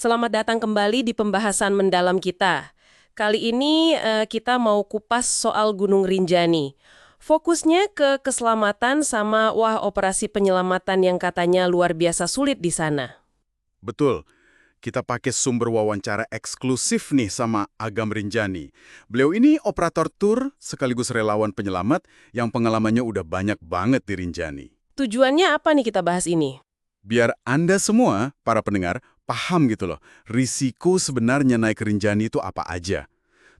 Selamat datang kembali di pembahasan mendalam kita. Kali ini kita mau kupas soal Gunung Rinjani. Fokusnya ke keselamatan sama operasi penyelamatan yang katanya luar biasa sulit di sana. Betul. Kita pakai sumber wawancara eksklusif nih sama Agam Rinjani. Beliau ini operator tur sekaligus relawan penyelamat yang pengalamannya udah banyak banget di Rinjani. Tujuannya apa nih kita bahas ini? Biar Anda semua, para pendengar, paham gitu loh, risiko sebenarnya naik ke Rinjani itu apa aja.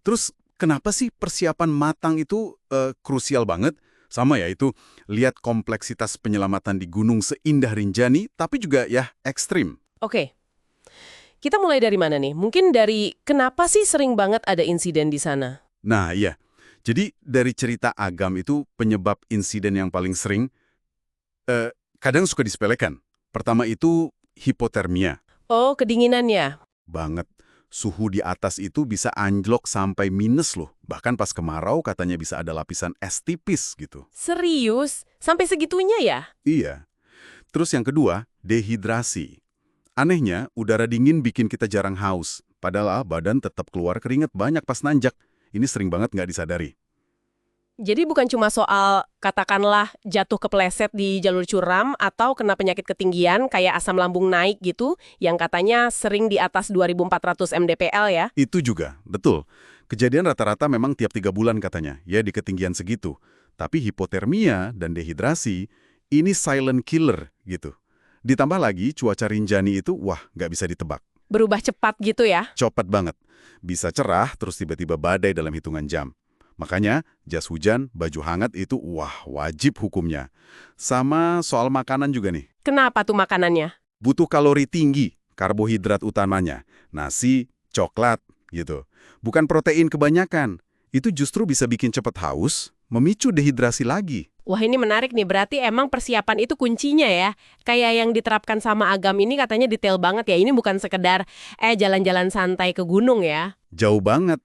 Terus, kenapa sih persiapan matang itu krusial banget? Sama ya, itu lihat kompleksitas penyelamatan di gunung seindah Rinjani, tapi juga ya ekstrim. Oke, kita mulai dari mana nih? Mungkin dari kenapa sih sering banget ada insiden di sana? Nah, iya. Jadi, dari cerita Agam itu penyebab insiden yang paling sering, kadang suka disepelekan. Pertama itu hipotermia. Oh, kedinginan ya? Banget. Suhu di atas itu bisa anjlok sampai minus loh. Bahkan pas kemarau katanya bisa ada lapisan es tipis gitu. Serius? Sampai segitunya ya? Iya. Terus yang kedua, dehidrasi. Anehnya, udara dingin bikin kita jarang haus. Padahal badan tetap keluar keringat banyak pas nanjak. Ini sering banget nggak disadari. Jadi bukan cuma soal, katakanlah, jatuh kepleset di jalur curam atau kena penyakit ketinggian kayak asam lambung naik gitu, yang katanya sering di atas 2400 mdpl ya. Itu juga, betul. Kejadian rata-rata memang tiap 3 bulan katanya, ya di ketinggian segitu. Tapi hipotermia dan dehidrasi, ini silent killer gitu. Ditambah lagi cuaca Rinjani itu, wah nggak bisa ditebak. Berubah cepat gitu ya. Copet banget. Bisa cerah, terus tiba-tiba badai dalam hitungan jam. Makanya, jas hujan, baju hangat itu wah wajib hukumnya. Sama soal makanan juga nih. Kenapa tuh makanannya? Butuh kalori tinggi, karbohidrat utamanya. Nasi, coklat, gitu. Bukan protein kebanyakan. Itu justru bisa bikin cepat haus, memicu dehidrasi lagi. Wah, ini menarik nih, berarti emang persiapan itu kuncinya ya. Kayak yang diterapkan sama Agam ini katanya detail banget ya. Ini bukan sekedar jalan-jalan santai ke gunung ya. Jauh banget.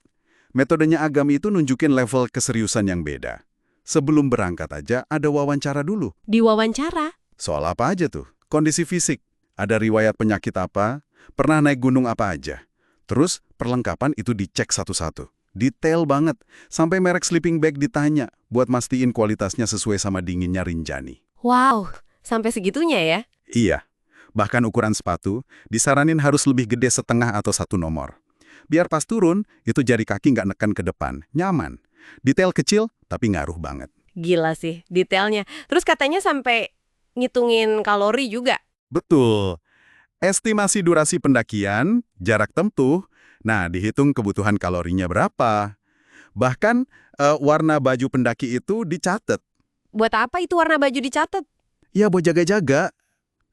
Metodenya Agam itu nunjukin level keseriusan yang beda. Sebelum berangkat aja ada wawancara dulu. Diwawancara? Soal apa aja tuh? Kondisi fisik. Ada riwayat penyakit apa? Pernah naik gunung apa aja? Terus perlengkapan itu dicek satu-satu. Detail banget. Sampai merek sleeping bag ditanya buat mastiin kualitasnya sesuai sama dinginnya Rinjani. Wow, sampai segitunya ya? Iya. Bahkan ukuran sepatu disaranin harus lebih gede setengah atau 1 nomor. Biar pas turun, itu jari kaki nggak neken ke depan. Nyaman. Detail kecil, tapi ngaruh banget. Gila sih, detailnya. Terus katanya sampai ngitungin kalori juga. Betul. Estimasi durasi pendakian, jarak tempuh, nah dihitung kebutuhan kalorinya berapa. Bahkan warna baju pendaki itu dicatat. Buat apa itu warna baju dicatat? Ya buat jaga-jaga.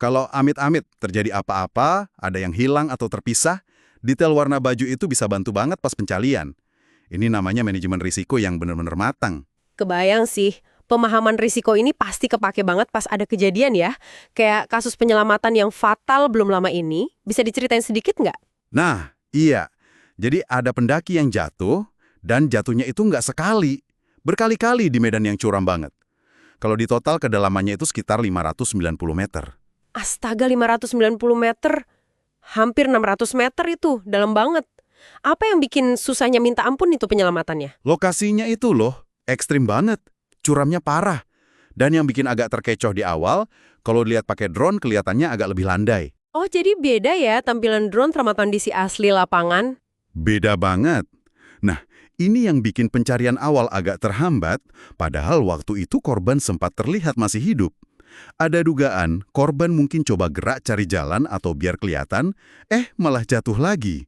Kalau amit-amit terjadi apa-apa, ada yang hilang atau terpisah, detail warna baju itu bisa bantu banget pas pencarian. Ini namanya manajemen risiko yang benar-benar matang. Kebayang sih, pemahaman risiko ini pasti kepake banget pas ada kejadian ya. Kayak kasus penyelamatan yang fatal belum lama ini, bisa diceritain sedikit nggak? Nah, iya. Jadi ada pendaki yang jatuh, dan jatuhnya itu nggak sekali. Berkali-kali di medan yang curam banget. Kalau di total kedalamannya itu sekitar 590 meter. Astaga, 590 meter. Hampir 600 meter itu, dalam banget. Apa yang bikin susahnya minta ampun itu penyelamatannya? Lokasinya itu loh, ekstrim banget. Curamnya parah. Dan yang bikin agak terkecoh di awal, kalau dilihat pakai drone kelihatannya agak lebih landai. Oh, jadi beda ya tampilan drone sama kondisi asli lapangan? Beda banget. Nah, ini yang bikin pencarian awal agak terhambat, padahal waktu itu korban sempat terlihat masih hidup. Ada dugaan korban mungkin coba gerak cari jalan atau biar kelihatan, malah jatuh lagi.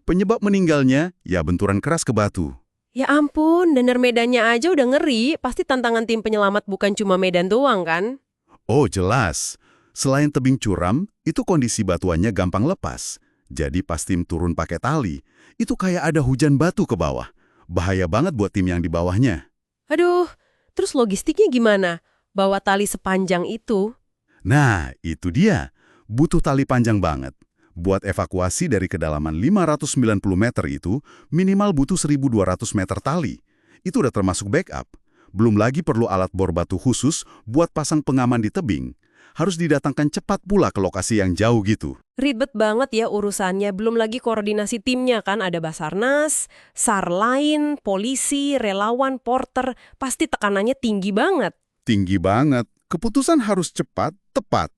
Penyebab meninggalnya, ya benturan keras ke batu. Ya ampun, danar medannya aja udah ngeri. Pasti tantangan tim penyelamat bukan cuma medan doang kan? Oh jelas, selain tebing curam, itu kondisi batuannya gampang lepas. Jadi pas tim turun pakai tali, itu kayak ada hujan batu ke bawah. Bahaya banget buat tim yang di bawahnya. Aduh, terus logistiknya gimana? Bawa tali sepanjang itu? Nah, itu dia. Butuh tali panjang banget. Buat evakuasi dari kedalaman 590 meter itu, minimal butuh 1.200 meter tali. Itu udah termasuk backup. Belum lagi perlu alat bor batu khusus buat pasang pengaman di tebing. harus didatangkan cepat pula ke lokasi yang jauh gitu. Ribet banget ya urusannya, belum lagi koordinasi timnya kan, ada Basarnas, SAR lain, polisi, relawan, porter, pasti tekanannya tinggi banget. Tinggi banget. Keputusan harus cepat, tepat.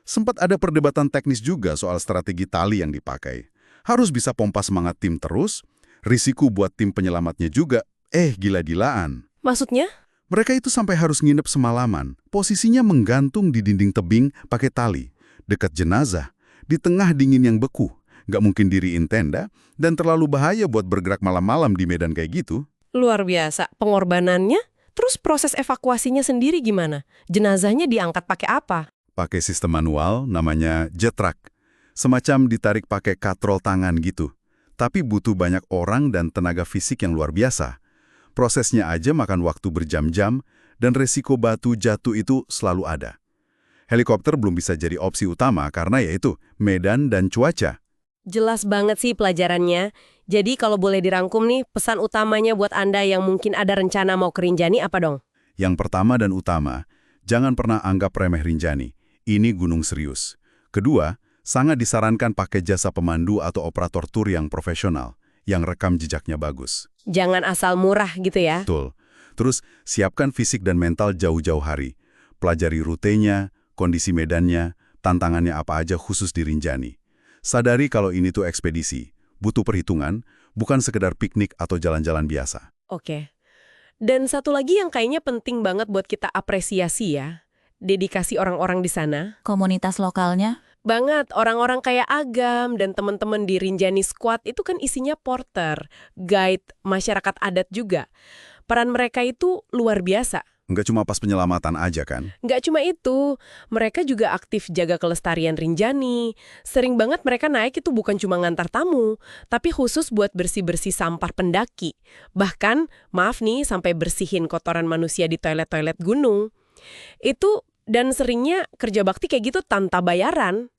Sempat ada perdebatan teknis juga soal strategi tali yang dipakai. Harus bisa pompa semangat tim terus, risiko buat tim penyelamatnya juga, gila-gilaan. Maksudnya? Mereka itu sampai harus nginep semalaman. Posisinya menggantung di dinding tebing pakai tali, dekat jenazah, di tengah dingin yang beku. Nggak mungkin diriin tenda, dan terlalu bahaya buat bergerak malam-malam di medan kayak gitu. Luar biasa. Pengorbanannya? Terus proses evakuasinya sendiri gimana? Jenazahnya diangkat pakai apa? Pakai sistem manual, namanya jet truck. Semacam ditarik pakai katrol tangan gitu. Tapi butuh banyak orang dan tenaga fisik yang luar biasa. Prosesnya aja makan waktu berjam-jam, dan resiko batu jatuh itu selalu ada. Helikopter belum bisa jadi opsi utama karena yaitu medan dan cuaca. Jelas banget sih pelajarannya. Jadi kalau boleh dirangkum nih, pesan utamanya buat Anda yang mungkin ada rencana mau ke Rinjani apa dong? Yang pertama dan utama, jangan pernah anggap remeh Rinjani. Ini gunung serius. Kedua, sangat disarankan pakai jasa pemandu atau operator tur yang profesional, yang rekam jejaknya bagus. Jangan asal murah gitu ya. Betul. Terus, siapkan fisik dan mental jauh-jauh hari. Pelajari rutenya, kondisi medannya, tantangannya apa aja khusus di Rinjani. Sadari kalau ini tuh ekspedisi, butuh perhitungan, bukan sekedar piknik atau jalan-jalan biasa. Oke. Dan satu lagi yang kayaknya penting banget buat kita apresiasi ya, dedikasi orang-orang di sana. Komunitas lokalnya? Banget, orang-orang kayak Agam dan teman-teman di Rinjani Squad itu kan isinya porter, guide, masyarakat adat juga. Peran mereka itu luar biasa. Nggak cuma pas penyelamatan aja kan? Nggak cuma itu, mereka juga aktif jaga kelestarian Rinjani. Sering banget mereka naik itu bukan cuma ngantar tamu, tapi khusus buat bersih-bersih sampah pendaki. Bahkan, maaf nih, sampai bersihin kotoran manusia di toilet-toilet gunung. Itu, dan seringnya kerja bakti kayak gitu tanpa bayaran.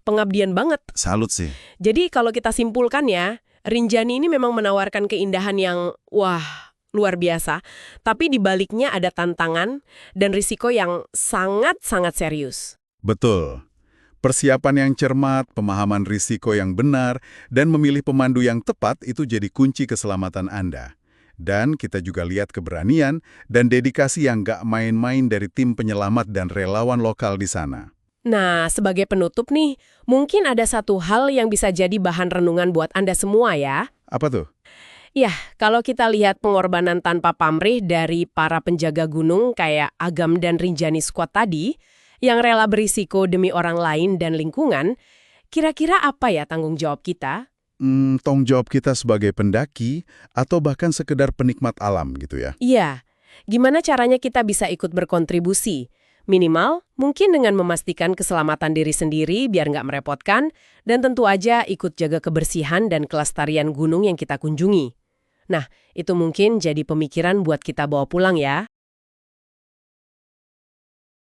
Pengabdian banget. Salut sih. Jadi kalau kita simpulkan ya, Rinjani ini memang menawarkan keindahan yang, wah, luar biasa, tapi di baliknya ada tantangan dan risiko yang sangat-sangat serius. Betul. Persiapan yang cermat, pemahaman risiko yang benar, dan memilih pemandu yang tepat itu jadi kunci keselamatan Anda. Dan kita juga lihat keberanian dan dedikasi yang nggak main-main dari tim penyelamat dan relawan lokal di sana. Nah, sebagai penutup nih, mungkin ada satu hal yang bisa jadi bahan renungan buat Anda semua ya. Apa tuh? Ya, kalau kita lihat pengorbanan tanpa pamrih dari para penjaga gunung kayak Agam dan Rinjani Squad tadi, yang rela berisiko demi orang lain dan lingkungan, kira-kira apa ya tanggung jawab kita? Tanggung jawab kita sebagai pendaki atau bahkan sekedar penikmat alam gitu ya? Iya, gimana caranya kita bisa ikut berkontribusi? Minimal, mungkin dengan memastikan keselamatan diri sendiri biar nggak merepotkan, dan tentu aja ikut jaga kebersihan dan kelestarian gunung yang kita kunjungi. Nah, itu mungkin jadi pemikiran buat kita bawa pulang ya.